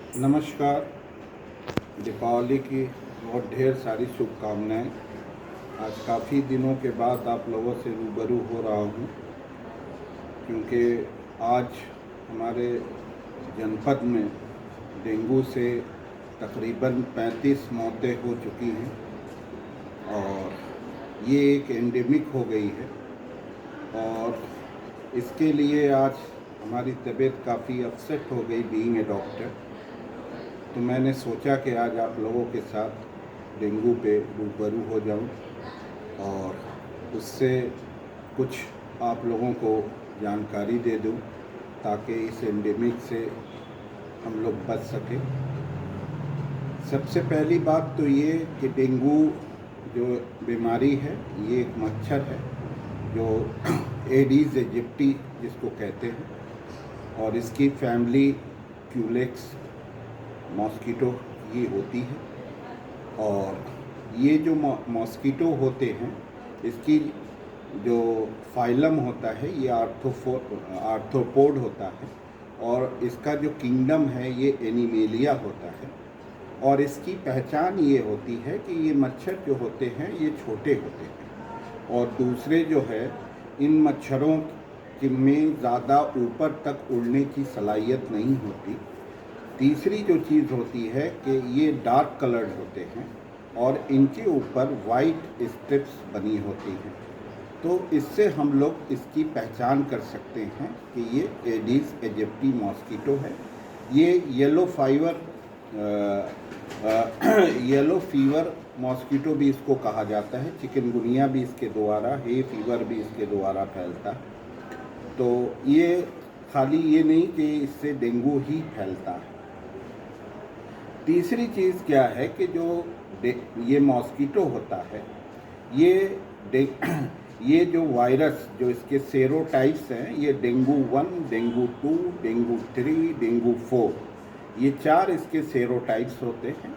नमस्कार। दीपावली की बहुत ढेर सारी शुभकामनाएं। आज काफ़ी दिनों के बाद आप लोगों से रूबरू हो रहा हूं, क्योंकि आज हमारे जनपद में डेंगू से तकरीबन 35 मौतें हो चुकी हैं और ये एक एंडेमिक हो गई है। और इसके लिए आज हमारी तबीयत काफ़ी अपसेट हो गई, बीइंग ए डॉक्टर। तो मैंने सोचा कि आज आप लोगों के साथ डेंगू पे रूबरू हो जाऊं और उससे कुछ आप लोगों को जानकारी दे दूं, ताकि इस एंडेमिक से हम लोग बच सकें। सबसे पहली बात तो ये कि डेंगू जो बीमारी है, ये एक मच्छर है जो एडीज एजिप्टी जिसको कहते हैं, और इसकी फैमिली क्यूलेक्स मॉस्किटो ये होती है। और ये जो मॉस्किटो होते हैं, इसकी जो फाइलम होता है ये आर्थ्रोपोड होता है, और इसका जो किंगडम है ये एनिमेलिया होता है। और इसकी पहचान ये होती है कि ये मच्छर जो होते हैं ये छोटे होते हैं, और दूसरे जो है इन मच्छरों में ज़्यादा ऊपर तक उड़ने की सलाहियत नहीं होती। तीसरी जो चीज़ होती है कि ये डार्क कलर्ड होते हैं और इनके ऊपर वाइट स्ट्रिप्स बनी होती हैं। तो इससे हम लोग इसकी पहचान कर सकते हैं कि ये एडीज एजिप्टी मॉस्किटो है। ये येलो फीवर मॉस्किटो भी इसको कहा जाता है। चिकनगुनिया भी इसके द्वारा, हे फीवर भी इसके द्वारा फैलता है। तो ये खाली ये नहीं कि इससे डेंगू ही फैलता है। तीसरी चीज़ क्या है कि जो ये मॉस्किटो होता है, ये जो वायरस जो इसके सेरोटाइप्स हैं, ये डेंगू 1, डेंगू 2, डेंगू 3, डेंगू 4, ये 4 इसके सेरोटाइप्स होते हैं।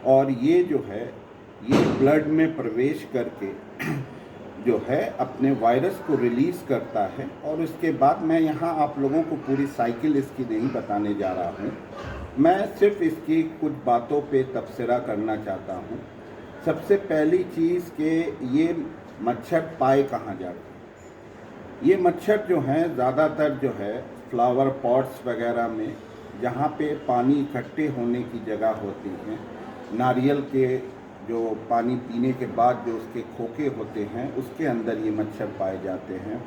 और ये जो है ये ब्लड में प्रवेश करके जो है अपने वायरस को रिलीज़ करता है। और उसके बाद मैं यहाँ आप लोगों को पूरी साइकिल इसकी नहीं बताने जा रहा हूँ, मैं सिर्फ इसकी कुछ बातों पे तबसरा करना चाहता हूँ। सबसे पहली चीज़ कि ये मच्छर पाए कहाँ जाते हैं। ये मच्छर जो हैं ज़्यादातर जो है फ्लावर पॉट्स वगैरह में, जहाँ पे पानी इकट्ठे होने की जगह होती हैं, नारियल के जो पानी पीने के बाद जो उसके खोखे होते हैं उसके अंदर ये मच्छर पाए जाते हैं,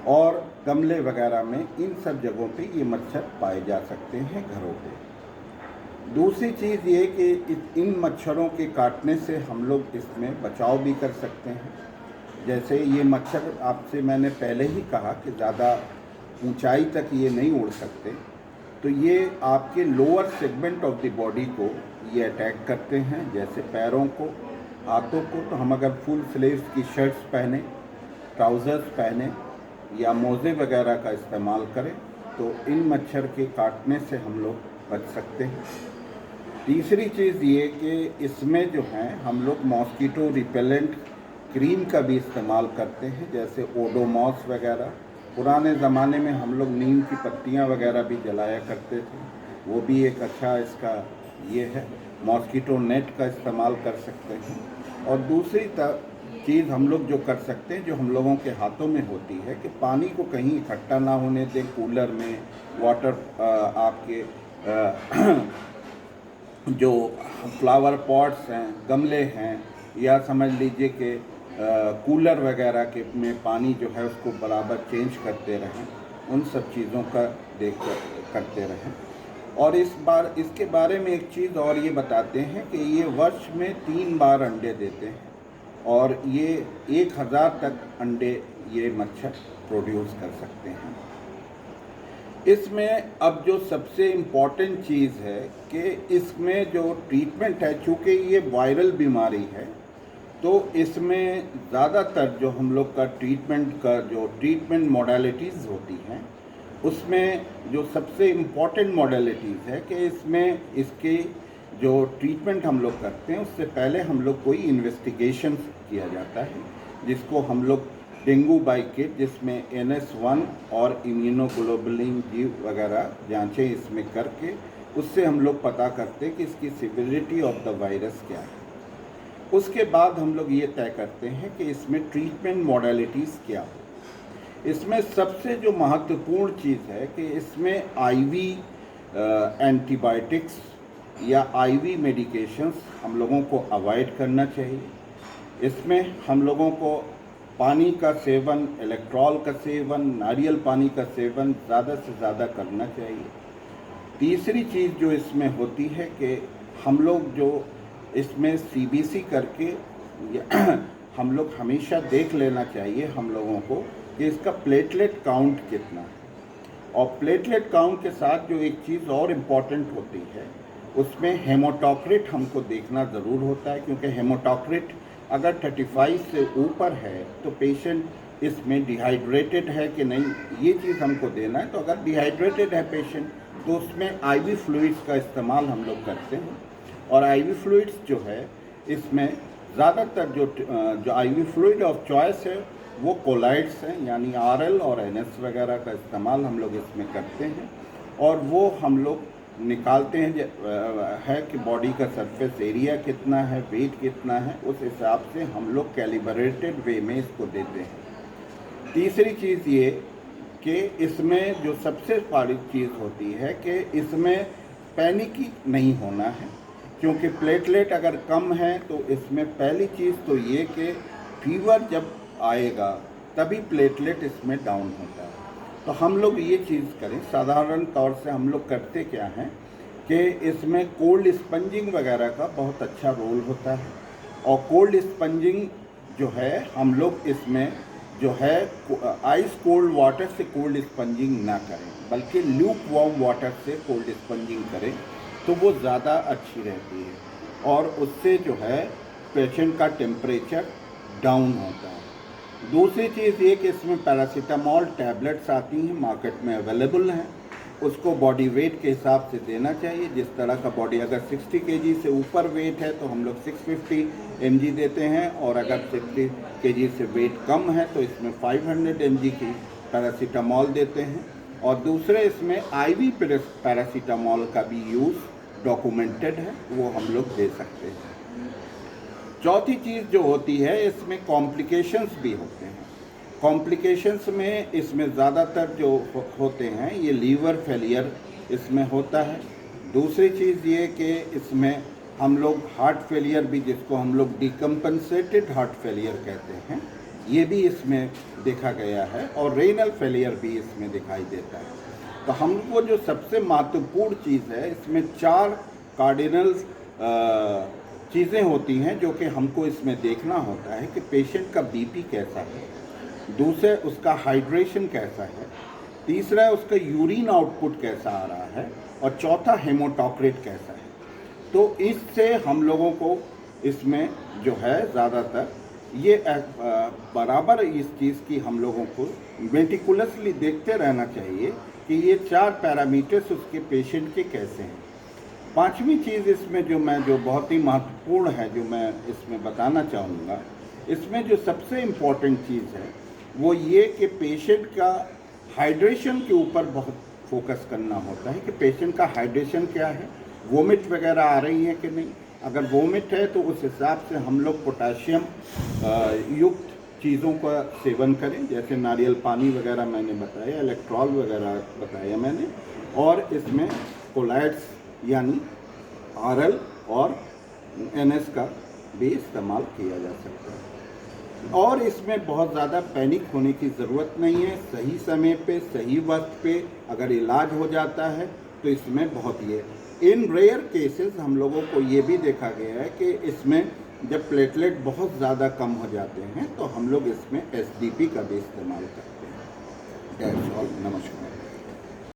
और गमले वगैरह में, इन सब जगहों पे ये मच्छर पाए जा सकते हैं घरों पे। दूसरी चीज़ ये कि इन मच्छरों के काटने से हम लोग इसमें बचाव भी कर सकते हैं। जैसे ये मच्छर, आपसे मैंने पहले ही कहा कि ज़्यादा ऊंचाई तक ये नहीं उड़ सकते, तो ये आपके lower segment of the body को ये अटैक करते हैं, जैसे पैरों को, हाथों को। तो हम अगर फुल स्लीव्स की शर्ट्स पहने, ट्राउज़र्स पहने या मोज़े वगैरह का इस्तेमाल करें तो इन मच्छर के काटने से हम लोग बच सकते हैं। तीसरी चीज़ ये कि इसमें जो है हम लोग मॉस्किटो रिपेलेंट क्रीम का भी इस्तेमाल करते हैं, जैसे ओडोमॉस वगैरह। पुराने ज़माने में हम लोग नीम की पत्तियां वगैरह भी जलाया करते थे, वो भी एक अच्छा इसका ये है। मॉस्किटो नेट का इस्तेमाल कर सकते हैं। और दूसरी चीज़ हम लोग जो कर सकते हैं, जो हम लोगों के हाथों में होती है, कि पानी को कहीं इकट्ठा ना होने दें। कूलर में वाटर आपके जो फ्लावर पॉट्स हैं, गमले हैं, या समझ लीजिए कि कूलर वगैरह के में पानी जो है उसको बराबर चेंज करते रहें। उन सब चीज़ों का देख करते रहें। और इसके बारे में एक चीज़ और ये बताते हैं कि ये वर्ष में 3 बार अंडे देते हैं, और ये 1000 तक अंडे ये मच्छर प्रोड्यूस कर सकते हैं। इसमें अब जो सबसे इम्पॉर्टेंट चीज़ है कि इसमें जो ट्रीटमेंट है, चूँकि ये वायरल बीमारी है, तो इसमें ज़्यादातर जो हम लोग का ट्रीटमेंट मॉडलिटीज़ होती हैं, उसमें जो सबसे इम्पॉर्टेंट मॉडलिटीज़ है कि इसमें इसके जो ट्रीटमेंट हम लोग करते हैं, उससे पहले हम लोग कोई इन्वेस्टिगेशन किया जाता है, जिसको हम लोग डेंगू बाई किट, जिसमें NS1 और इम्यूनोग्लोबुलिन जी वगैरह जांचें इसमें करके उससे हम लोग पता करते हैं कि इसकी सिविलिटी ऑफ द वायरस क्या है। उसके बाद हम लोग ये तय करते हैं कि इसमें ट्रीटमेंट मॉडलिटीज़ क्या हो। इसमें सबसे जो महत्वपूर्ण चीज़ है कि इसमें आईवी एंटीबायोटिक्स या आईवी मेडिकेशंस हम लोगों को अवॉइड करना चाहिए। इसमें हम लोगों को पानी का सेवन, इलेक्ट्रॉल का सेवन, नारियल पानी का सेवन ज़्यादा से ज़्यादा करना चाहिए। तीसरी चीज़ जो इसमें होती है कि हम लोग जो इसमें सीबीसी करके हम लोग हमेशा देख लेना चाहिए हम लोगों को कि इसका प्लेटलेट काउंट कितना है। और प्लेटलेट काउंट के साथ जो एक चीज़ और इम्पॉर्टेंट होती है उसमें हेमोटोक्रिट हमको देखना ज़रूर होता है, क्योंकि हेमोटोक्रिट अगर 35 से ऊपर है तो पेशेंट इसमें डिहाइड्रेटेड है कि नहीं, ये चीज़ हमको देना है। तो अगर डिहाइड्रेटेड है पेशेंट तो उसमें आईवी फ्लूइड्स का इस्तेमाल हम लोग करते हैं। और आईवी फ्लूइड्स जो है इसमें ज़्यादातर जो आईवी फ्लूइड ऑफ चॉइस है वो कोलाइड्स हैं, यानी आरएल और एनएस वगैरह का इस्तेमाल हम लोग इसमें करते हैं। और वो हम लोग निकालते हैं है कि बॉडी का सरफेस एरिया कितना है, वेट कितना है, उस हिसाब से हम लोग कैलिब्रेटेड वे में इसको देते हैं। तीसरी चीज़ ये कि इसमें जो सबसे बड़ी चीज़ होती है कि इसमें पैनिक नहीं होना है, क्योंकि प्लेटलेट अगर कम है तो इसमें पहली चीज़ तो ये कि फीवर जब आएगा तभी प्लेटलेट इसमें डाउन होता है। तो हम लोग ये चीज़ करें, साधारण तौर से हम लोग करते क्या हैं कि इसमें कोल्ड स्पंजिंग वगैरह का बहुत अच्छा रोल होता है। और कोल्ड स्पंजिंग जो है हम लोग इसमें जो है आइस कोल्ड वाटर से कोल्ड स्पंजिंग ना करें, बल्कि ल्यूक वार्म वाटर से कोल्ड स्पंजिंग करें तो वो ज़्यादा अच्छी रहती है और उससे जो है पेशेंट का टेम्परेचर डाउन होता है। दूसरी चीज़ ये कि इसमें पैरासीटामॉल टैबलेट्स आती हैं, मार्केट में अवेलेबल हैं, उसको बॉडी वेट के हिसाब से देना चाहिए। जिस तरह का बॉडी अगर 60 केजी से ऊपर वेट है तो हम लोग 650 mg देते हैं, और अगर 60 केजी से वेट कम है तो इसमें 500 mg की पैरासीटामॉल देते हैं। और दूसरे इसमें आईवी पैरासीटामॉल का भी यूज़ डॉक्यूमेंटेड है, वो हम लोग दे सकते हैं। चौथी चीज़ जो होती है इसमें कॉम्प्लिकेशंस भी होते हैं। कॉम्प्लिकेशंस में इसमें ज़्यादातर जो होते हैं ये लीवर फेलियर इसमें होता है। दूसरी चीज़ ये कि इसमें हम लोग हार्ट फेलियर भी, जिसको हम लोग डिकम्पनसेटेड हार्ट फेलियर कहते हैं, ये भी इसमें देखा गया है। और रेनल फेलियर भी इसमें दिखाई देता है। तो हमको जो सबसे महत्वपूर्ण चीज़ है इसमें 4 कार्डिनल चीज़ें होती हैं जो कि हमको इसमें देखना होता है कि पेशेंट का बीपी कैसा है, दूसरे उसका हाइड्रेशन कैसा है, तीसरा उसका यूरिन आउटपुट कैसा आ रहा है, और चौथा हेमोटोक्रिट कैसा है। तो इससे हम लोगों को इसमें जो है ज़्यादातर ये बराबर इस चीज़ की हम लोगों को मेटिकुलसली देखते रहना चाहिए कि ये 4 पैरामीटर्स उसके पेशेंट के कैसे हैं। पांचवी चीज़ इसमें जो बहुत ही महत्वपूर्ण है, जो मैं इसमें बताना चाहूँगा, इसमें जो सबसे इम्पॉर्टेंट चीज़ है वो ये कि पेशेंट का हाइड्रेशन के ऊपर बहुत फोकस करना होता है कि पेशेंट का हाइड्रेशन क्या है, वोमिट वगैरह आ रही है कि नहीं। अगर वोमिट है तो उस हिसाब से हम लोग पोटाशियम युक्त चीज़ों का सेवन करें, जैसे नारियल पानी वगैरह मैंने बताया, इलेक्ट्रॉल वगैरह बताया मैंने। और इसमें कोलाइड्स यानी आरएल और एनएस का भी इस्तेमाल किया जा सकता है। और इसमें बहुत ज़्यादा पैनिक होने की ज़रूरत नहीं है। सही समय पे सही वक्त पे अगर इलाज हो जाता है तो इसमें बहुत ही है। इन रेयर केसेस हम लोगों को ये भी देखा गया है कि इसमें जब प्लेटलेट बहुत ज़्यादा कम हो जाते हैं तो हम लोग इसमें एसडीपी का भी इस्तेमाल करते हैं। That's all. नमस्कार।